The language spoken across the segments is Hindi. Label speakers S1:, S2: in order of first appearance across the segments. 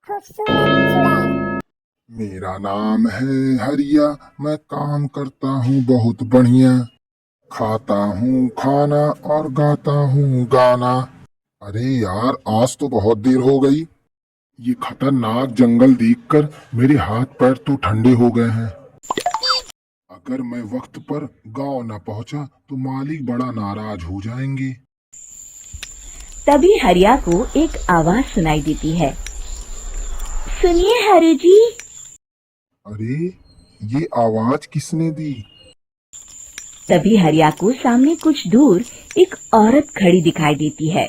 S1: खूबसूरत चुड़ैल।
S2: मेरा नाम है हरिया, मैं काम करता हूँ बहुत बढ़िया। खाता हूँ खाना और गाता हूँ गाना। अरे यार, आज तो बहुत देर हो गई। ये खतरनाक जंगल देखकर मेरे हाथ पैर तो ठंडे हो गए हैं। अगर मैं वक्त पर गांव न पहुंचा तो मालिक बड़ा नाराज हो जाएंगे।
S3: तभी हरिया को एक आवाज सुनाई देती है। सुनिए हरु जी।
S2: अरे, ये आवाज किसने दी?
S3: तभी हरिया को सामने कुछ दूर एक औरत खड़ी दिखाई देती है।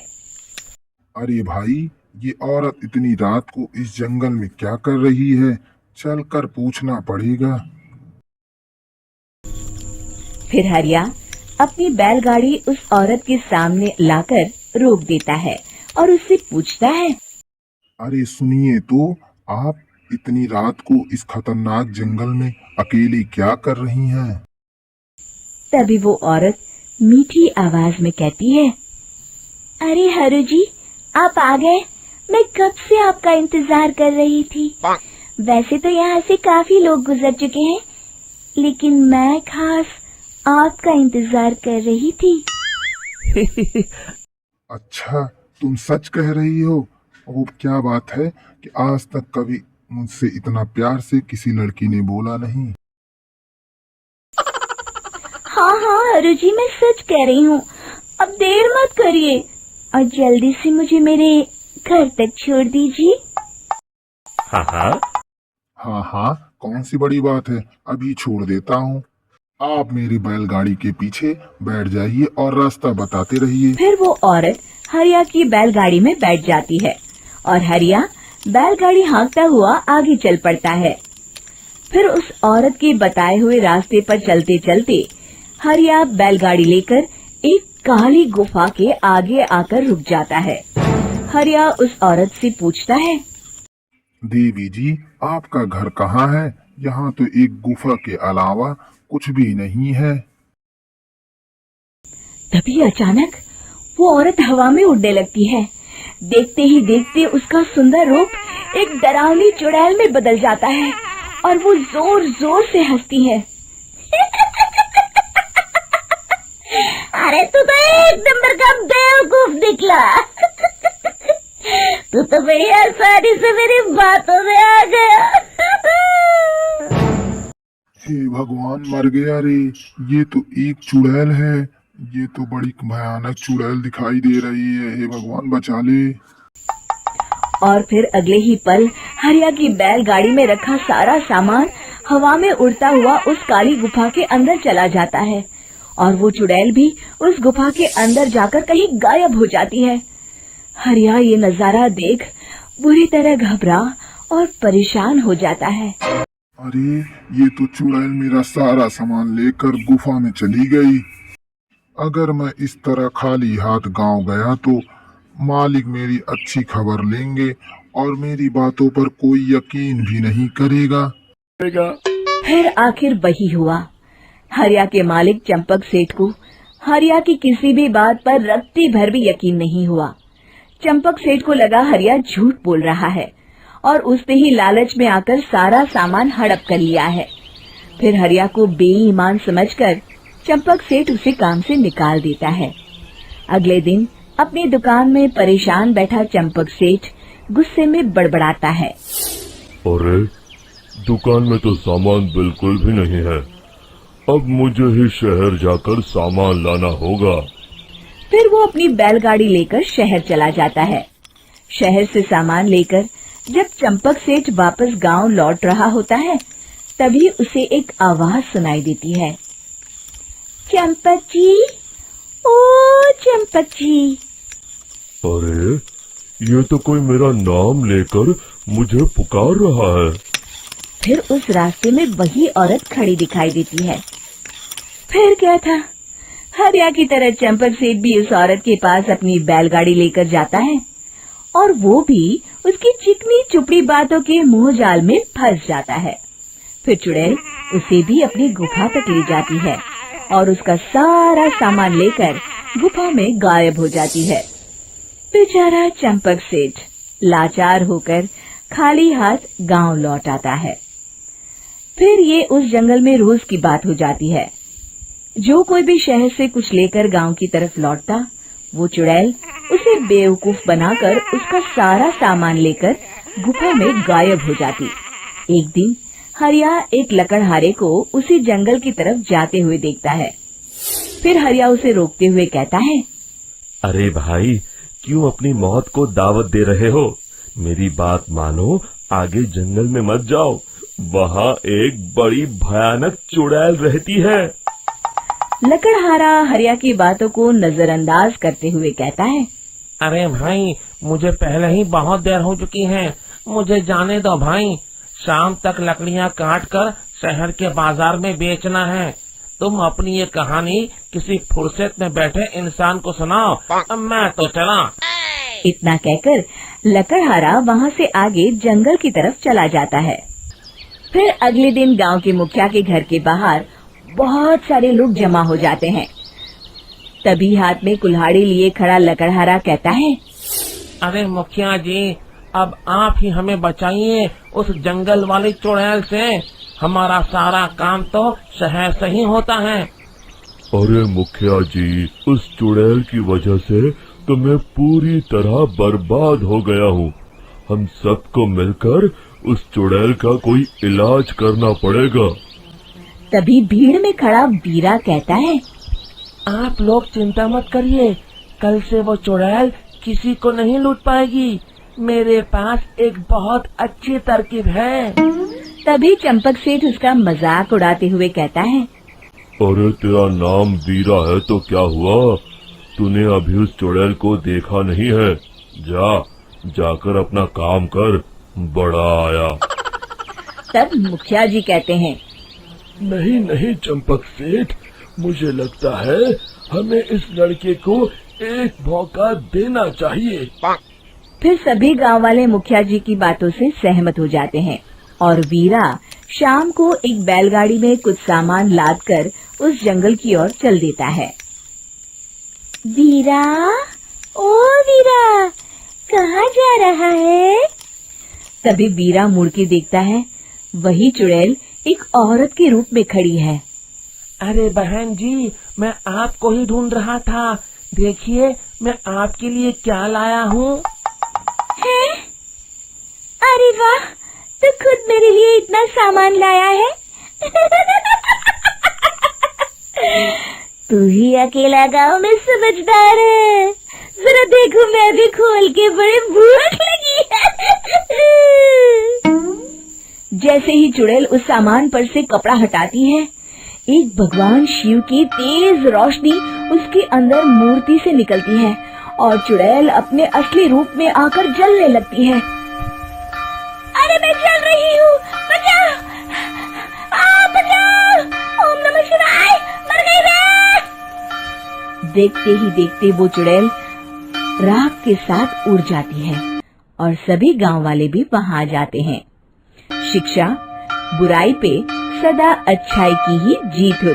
S2: अरे भाई, ये औरत इतनी रात को इस जंगल में क्या कर रही है? चलकर पूछना पड़ेगा।
S3: फिर हरिया अपनी बैलगाड़ी उस औरत के सामने लाकर रोक देता है और उससे पूछता है।
S2: अरे सुनिए तो, आप इतनी रात को इस खतरनाक जंगल में अकेली क्या कर रही हैं?
S3: तभी वो औरत मीठी आवाज में कहती है, अरे हरु जी, आप आ गए। मैं कब से आपका इंतजार कर रही थी। वैसे तो यहाँ से काफी लोग गुजर चुके हैं, लेकिन मैं खास आपका इंतजार कर रही थी।
S2: अच्छा, तुम सच कह रही हो? वो क्या बात है कि आज तक कभी मुझसे इतना प्यार से किसी लड़की ने बोला नहीं।
S3: हाँ हाँ हरु जी, मैं सच कह रही हूँ। अब देर मत करिए और जल्दी से मुझे मेरे घर तक छोड़ दीजिए।
S4: हाँ हाँ।
S2: हाँ हाँ, कौन सी बड़ी बात है, अभी छोड़ देता हूँ। आप मेरी बैलगाड़ी के पीछे बैठ जाइए और रास्ता बताते रहिए।
S3: फिर वो औरत हरिया की बैलगाड़ी में बैठ जाती है और हरिया बैलगाड़ी हाँकता हुआ आगे चल पड़ता है। फिर उस औरत के बताए हुए रास्ते पर चलते चलते हरिया बैलगाड़ी लेकर एक काली गुफा के आगे आकर रुक जाता है। हरिया उस औरत से पूछता है,
S2: देवी जी, आपका घर कहाँ है? यहाँ तो एक गुफा के अलावा कुछ भी नहीं है।
S3: तभी अचानक वो औरत हवा में उड़ने लगती है। देखते ही देखते उसका सुंदर रूप एक डरावनी चुड़ैल में बदल जाता है और वो जोर जोर से हंसती है। अरे तू तो एक नंबर का बेवकूफ निकला। तू तो बड़ी आसानी से मेरी बातों में आ गया।
S2: हे भगवान, मर गया रे। ये तो एक चुड़ैल है। ये तो बड़ी भयानक चुड़ैल दिखाई दे रही है। हे भगवान, बचा ले।
S3: और फिर अगले ही पल हरिया की बैलगाड़ी में रखा सारा सामान हवा में उड़ता हुआ उस काली गुफा के अंदर चला जाता है और वो चुड़ैल भी उस गुफा के अंदर जाकर कहीं गायब हो जाती है। हरिया ये नजारा देख बुरी तरह घबरा और परेशान हो जाता है।
S2: अरे, ये तो चुड़ैल मेरा सारा सामान लेकर गुफा में चली गई। अगर मैं इस तरह खाली हाथ गांव गया तो मालिक मेरी अच्छी खबर लेंगे और मेरी बातों पर कोई यकीन भी नहीं करेगा।
S3: फिर आखिर वही हुआ। हरिया के मालिक चंपक सेठ को हरिया की किसी भी बात पर रत्ती भर भी यकीन नहीं हुआ। चंपक सेठ को लगा हरिया झूठ बोल रहा है और उसने ही लालच में आकर सारा सामान हड़प कर लिया है। फिर हरिया को बेईमान समझकर चंपक सेठ उसे काम से निकाल देता है। अगले दिन अपनी दुकान में परेशान बैठा चंपक सेठ गुस्से में बड़बड़ाता है,
S4: अरे, दुकान में तो सामान बिल्कुल भी नहीं है। अब मुझे ही शहर जाकर सामान लाना होगा।
S3: फिर वो अपनी बैलगाड़ी लेकर शहर चला जाता है। शहर से सामान लेकर जब चंपक सेठ वापस गांव लौट रहा होता है, तभी उसे एक आवाज सुनाई देती है, चंपक जी, ओ चंपक जी।
S4: अरे, ये तो कोई मेरा नाम लेकर मुझे पुकार रहा है।
S3: फिर उस रास्ते में वही औरत खड़ी दिखाई देती है। फिर क्या था, हरिया की तरह चंपक सेठ भी उस औरत के पास अपनी बैलगाड़ी लेकर जाता है और वो भी उसकी चिकनी चुपड़ी बातों के मोह जाल में फंस जाता है। फिर चुड़ैल उसे भी अपनी गुफा तक ले जाती है और उसका सारा सामान लेकर गुफा में गायब हो जाती है। बेचारा चंपक सेठ लाचार होकर खाली हाथ गांव लौट आता है। फिर ये उस जंगल में रोज की बात हो जाती है। जो कोई भी शहर से कुछ लेकर गांव की तरफ लौटता, वो चुड़ैल उसे बेवकूफ बनाकर उसका सारा सामान लेकर गुफा में गायब हो जाती। एक दिन हरिया एक लकड़हारे को उसी जंगल की तरफ जाते हुए देखता है। फिर हरिया उसे रोकते हुए कहता है,
S4: अरे भाई, क्यों अपनी मौत को दावत दे रहे हो? मेरी बात मानो, आगे जंगल में मत जाओ, वहाँ एक बड़ी भयानक चुड़ैल रहती है।
S3: लकड़हारा हरिया की बातों को नजरअंदाज करते हुए कहता है,
S5: अरे भाई, मुझे पहले ही बहुत देर हो चुकी है, मुझे जाने दो भाई। शाम तक लकड़ियाँ काट कर शहर के बाजार में बेचना है। तुम अपनी ये कहानी किसी फुर्सत में बैठे इंसान को सुनाओ, मैं तो चला।
S3: इतना कहकर लकड़हारा वहाँ से आगे जंगल की तरफ चला जाता है। फिर अगले दिन गांव के मुखिया के घर के बाहर बहुत सारे लोग जमा हो जाते हैं। तभी हाथ में कुल्हाड़ी लिए खड़ा लकड़हारा कहता है,
S5: अरे मुखिया जी, अब आप ही हमें बचाइए उस जंगल वाली चुड़ैल से। हमारा सारा काम तो शहर से ही होता है।
S4: अरे मुखिया जी, उस चुड़ैल की वजह से तो मैं पूरी तरह बर्बाद हो गया हूँ। हम सबको मिलकर उस चुड़ैल का कोई इलाज करना पड़ेगा।
S3: तभी भीड़ में खड़ा वीरा कहता है,
S5: आप लोग चिंता मत करिए, कल से वो चुड़ैल किसी को नहीं लूट पाएगी। मेरे पास एक बहुत अच्छी तरकीब है।
S3: तभी चंपक सेठ उसका मजाक उड़ाते हुए कहता है,
S4: अरे तेरा नाम वीरा है तो क्या हुआ? तूने अभी उस चुड़ैल को देखा नहीं है? जाकर अपना काम कर, बड़ा आया।
S3: तब मुखिया जी कहते हैं,
S4: नहीं नहीं चंपक सेठ, मुझे लगता है हमें इस लड़के को एक मौका देना चाहिए।
S3: फिर सभी गांव वाले मुखिया जी की बातों से सहमत हो जाते हैं और वीरा शाम को एक बैलगाड़ी में कुछ सामान लादकर उस जंगल की ओर चल देता है। वीरा, ओ वीरा, कहाँ जा रहा है? तभी वीरा मुड़ के देखता है, वही चुड़ैल एक औरत के रूप में खड़ी है।
S5: अरे बहन जी, मैं आपको ही ढूंढ रहा था। देखिए, मैं आपके लिए क्या लाया हूँ।
S3: अरे वाह, तो खुद मेरे लिए इतना सामान लाया है। तू ही अकेला गांव में समझदार है। जरा देखो, मैं भी खोल के, बड़े भूख लगी है। जैसे ही चुड़ैल उस सामान पर से कपड़ा हटाती है, एक भगवान शिव की तेज रोशनी उसके अंदर मूर्ति से निकलती है और चुड़ैल अपने असली रूप में आकर जलने लगती है। अरे मैं जल रही हूँ, बचाओ! बचाओ! ओम नमः शिवाय, मर गई मैं! देखते ही देखते वो चुड़ैल राख के साथ उड़ जाती है और सभी गांव वाले भी वहां आ जाते हैं। शिक्षा बुराई पे सदा अच्छाई की ही जीत होती है।